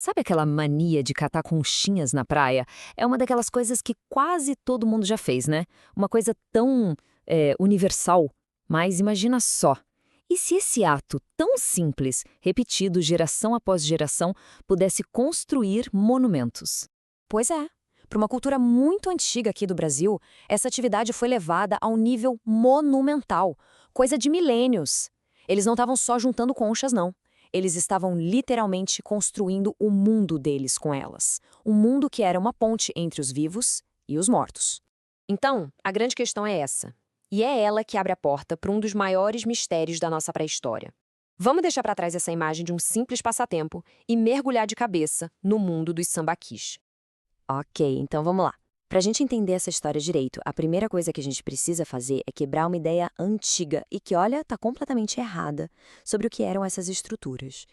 Sabe aquela mania de catar conchinhas na praia? É uma daquelas coisas que quase todo mundo já fez, né? Uma coisa tão universal. Mas imagina só. E se esse ato tão simples, repetido geração após geração, pudesse construir monumentos? Pois é. Para uma cultura muito antiga aqui do Brasil, essa atividade foi levada a um nível monumental, coisa de milênios. Eles não estavam só juntando conchas, não. Eles estavam literalmente construindo o mundo deles com elas. Um mundo que era uma ponte entre os vivos e os mortos. Então, a grande questão é essa. E é ela que abre a porta para um dos maiores mistérios da nossa pré-história. Vamos deixar para trás essa imagem de um simples passatempo e mergulhar de cabeça no mundo dos sambaquis. Ok, então vamos lá. Para a gente entender essa história direito, a primeira coisa que a gente precisa fazer é quebrar uma ideia antiga e que, olha, está completamente errada sobre o que eram essas estruturas.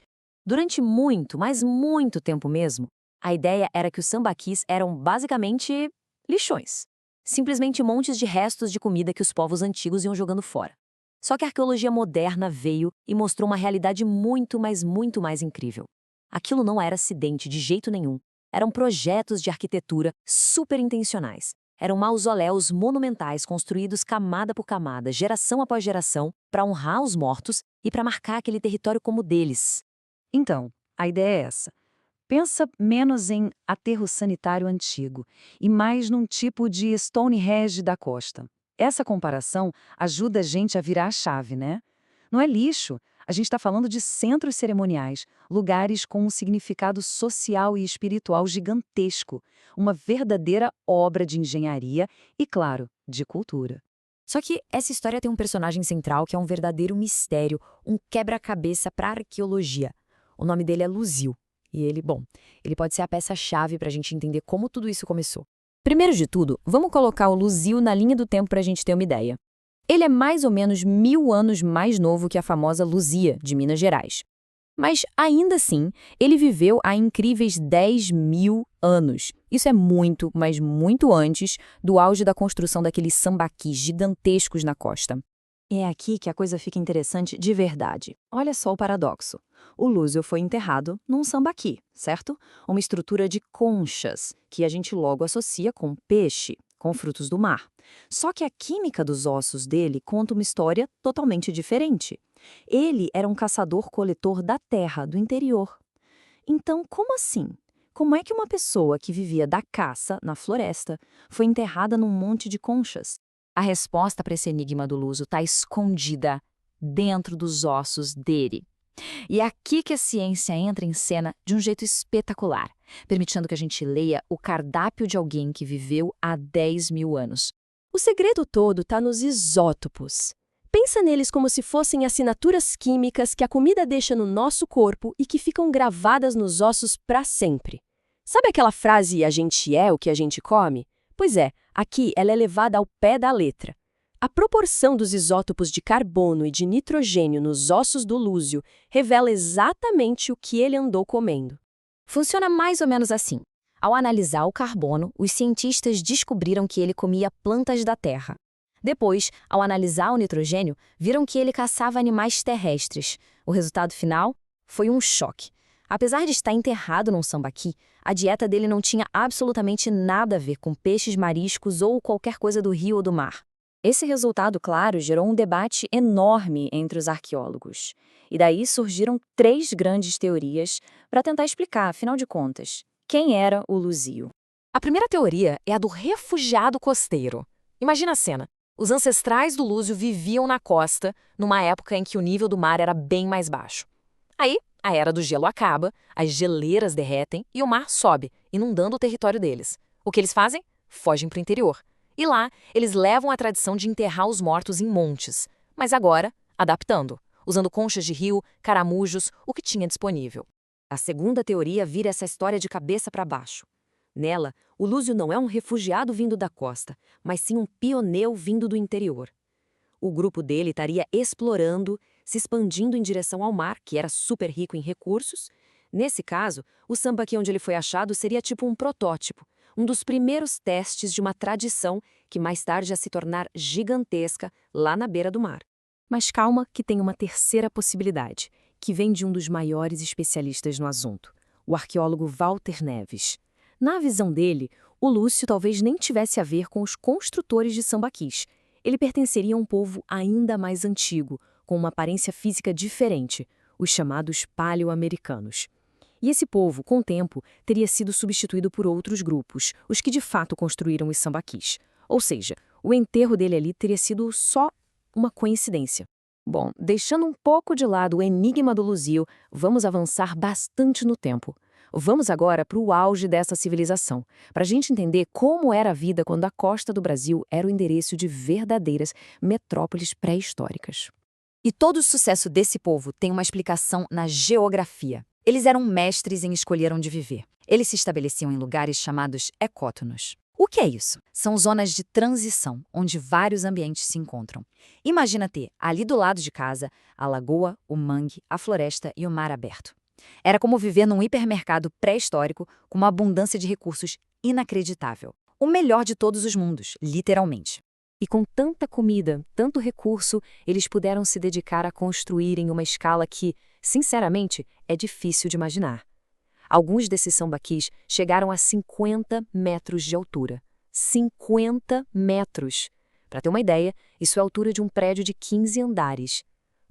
Durante muito, mas muito tempo mesmo, a ideia era que os sambaquis eram basicamente lixões. Simplesmente montes de restos de comida que os povos antigos iam jogando fora. Só que a arqueologia moderna veio e mostrou uma realidade muito, mas muito mais incrível. Aquilo não era acidente de jeito nenhum. Eram projetos de arquitetura super intencionais. Eram mausoléus monumentais construídos camada por camada, geração após geração, para honrar os mortos e para marcar aquele território como deles. Então, a ideia é essa. Pensa menos em aterro sanitário antigo e mais num tipo de Stonehenge da costa. Essa comparação ajuda a gente a virar a chave, né? Não é lixo. A gente está falando de centros cerimoniais, lugares com um significado social e espiritual gigantesco, uma verdadeira obra de engenharia e, claro, de cultura. Só que essa história tem um personagem central que é um verdadeiro mistério, um quebra-cabeça para a arqueologia. O nome dele é Luzio. E ele pode ser a peça-chave para a gente entender como tudo isso começou. Primeiro de tudo, vamos colocar o Luzio na linha do tempo para a gente ter uma ideia. Ele é mais ou menos 1000 anos mais novo que a famosa Luzia, de Minas Gerais. Mas, ainda assim, ele viveu há incríveis 10.000 anos. Isso é muito, mas muito antes do auge da construção daqueles sambaquis gigantescos na costa. É aqui que a coisa fica interessante de verdade. Olha só o paradoxo. O Lúcio foi enterrado num sambaqui, certo? Uma estrutura de conchas, que a gente logo associa com peixe, com frutos do mar. Só que a química dos ossos dele conta uma história totalmente diferente. Ele era um caçador-coletor da terra, do interior. Então, como assim? Como é que uma pessoa que vivia da caça, na floresta, foi enterrada num monte de conchas? A resposta para esse enigma do Luso está escondida dentro dos ossos dele. E é aqui que a ciência entra em cena de um jeito espetacular, permitindo que a gente leia o cardápio de alguém que viveu há 10.000 anos. O segredo todo está nos isótopos. Pensa neles como se fossem assinaturas químicas que a comida deixa no nosso corpo e que ficam gravadas nos ossos para sempre. Sabe aquela frase "a gente é o que a gente come"? Pois é, aqui ela é levada ao pé da letra. A proporção dos isótopos de carbono e de nitrogênio nos ossos do Lúcio revela exatamente o que ele andou comendo. Funciona mais ou menos assim. Ao analisar o carbono, os cientistas descobriram que ele comia plantas da terra. Depois, ao analisar o nitrogênio, viram que ele caçava animais terrestres. O resultado final foi um choque. Apesar de estar enterrado num sambaqui, a dieta dele não tinha absolutamente nada a ver com peixes mariscos ou qualquer coisa do rio ou do mar. Esse resultado, claro, gerou um debate enorme entre os arqueólogos. E daí surgiram 3 grandes teorias para tentar explicar, afinal de contas, quem era o Lúcio. A primeira teoria é a do refugiado costeiro. Imagina a cena. Os ancestrais do Lúcio viviam na costa, numa época em que o nível do mar era bem mais baixo. Aí, a era do gelo acaba, as geleiras derretem e o mar sobe, inundando o território deles. O que eles fazem? Fogem para o interior. E lá, eles levam a tradição de enterrar os mortos em montes, mas agora, adaptando, usando conchas de rio, caramujos, o que tinha disponível. A segunda teoria vira essa história de cabeça para baixo. Nela, o Lúcio não é um refugiado vindo da costa, mas sim um pioneu vindo do interior. O grupo dele estaria explorando, se expandindo em direção ao mar, que era super rico em recursos. Nesse caso, o sambaqui onde ele foi achado seria tipo um protótipo, um dos primeiros testes de uma tradição que mais tarde ia se tornar gigantesca lá na beira do mar. Mas calma que tem uma terceira possibilidade, que vem de um dos maiores especialistas no assunto, o arqueólogo Walter Neves. Na visão dele, o Lúcio talvez nem tivesse a ver com os construtores de sambaquis. Ele pertenceria a um povo ainda mais antigo, com uma aparência física diferente, os chamados paleo-americanos. E esse povo, com o tempo, teria sido substituído por outros grupos, os que de fato construíram os sambaquis. Ou seja, o enterro dele ali teria sido só uma coincidência. Bom, deixando um pouco de lado o enigma do Luzio, vamos avançar bastante no tempo. Vamos agora para o auge dessa civilização, para a gente entender como era a vida quando a costa do Brasil era o endereço de verdadeiras metrópoles pré-históricas. E todo o sucesso desse povo tem uma explicação na geografia. Eles eram mestres em escolher onde viver. Eles se estabeleciam em lugares chamados ecótonos. O que é isso? São zonas de transição, onde vários ambientes se encontram. Imagina ter, ali do lado de casa, a lagoa, o mangue, a floresta e o mar aberto. Era como viver num hipermercado pré-histórico com uma abundância de recursos inacreditável. O melhor de todos os mundos, literalmente. E com tanta comida, tanto recurso, eles puderam se dedicar a construir em uma escala que, sinceramente, é difícil de imaginar. Alguns desses sambaquis chegaram a 50 metros de altura. 50 metros! Para ter uma ideia, isso é a altura de um prédio de 15 andares.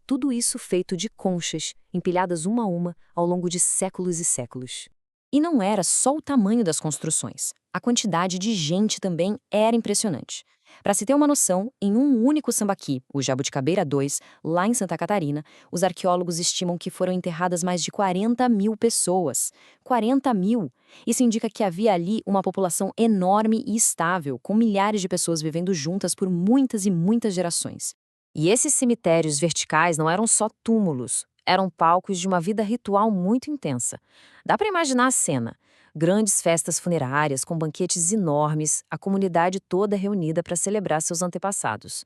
Tudo isso feito de conchas, empilhadas uma a uma ao longo de séculos e séculos. E não era só o tamanho das construções. A quantidade de gente também era impressionante. Para se ter uma noção, em um único sambaqui, o Jabuticabeira 2, lá em Santa Catarina, os arqueólogos estimam que foram enterradas mais de 40 mil pessoas. 40 mil! Isso indica que havia ali uma população enorme e estável, com milhares de pessoas vivendo juntas por muitas e muitas gerações. E esses cemitérios verticais não eram só túmulos, eram palcos de uma vida ritual muito intensa. Dá para imaginar a cena. Grandes festas funerárias com banquetes enormes, a comunidade toda reunida para celebrar seus antepassados.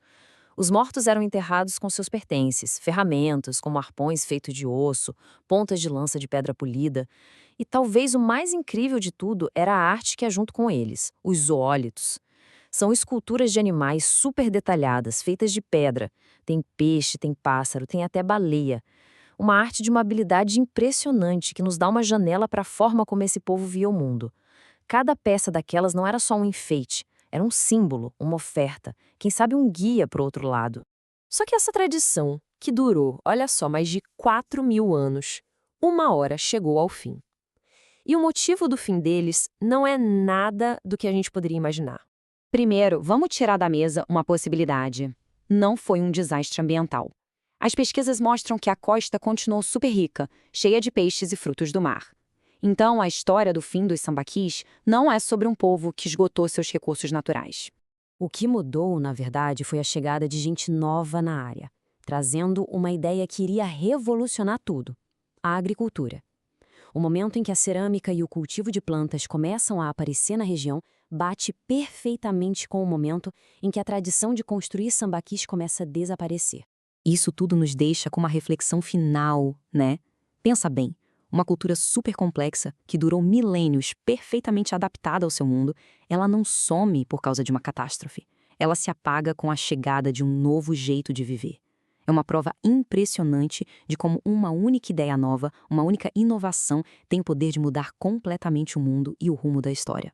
Os mortos eram enterrados com seus pertences, ferramentas como arpões feitos de osso, pontas de lança de pedra polida. E talvez o mais incrível de tudo era a arte que é junto com eles, os zoólitos. São esculturas de animais super detalhadas, feitas de pedra. Tem peixe, tem pássaro, tem até baleia. Uma arte de uma habilidade impressionante que nos dá uma janela para a forma como esse povo via o mundo. Cada peça daquelas não era só um enfeite, era um símbolo, uma oferta, quem sabe um guia para o outro lado. Só que essa tradição, que durou, olha só, mais de 4.000 anos, uma hora chegou ao fim. E o motivo do fim deles não é nada do que a gente poderia imaginar. Primeiro, vamos tirar da mesa uma possibilidade. Não foi um desastre ambiental. As pesquisas mostram que a costa continuou super rica, cheia de peixes e frutos do mar. Então, a história do fim dos sambaquis não é sobre um povo que esgotou seus recursos naturais. O que mudou, na verdade, foi a chegada de gente nova na área, trazendo uma ideia que iria revolucionar tudo: a agricultura. O momento em que a cerâmica e o cultivo de plantas começam a aparecer na região bate perfeitamente com o momento em que a tradição de construir sambaquis começa a desaparecer. Isso tudo nos deixa com uma reflexão final, né? Pensa bem, uma cultura super complexa, que durou milênios perfeitamente adaptada ao seu mundo, ela não some por causa de uma catástrofe. Ela se apaga com a chegada de um novo jeito de viver. É uma prova impressionante de como uma única ideia nova, uma única inovação tem o poder de mudar completamente o mundo e o rumo da história.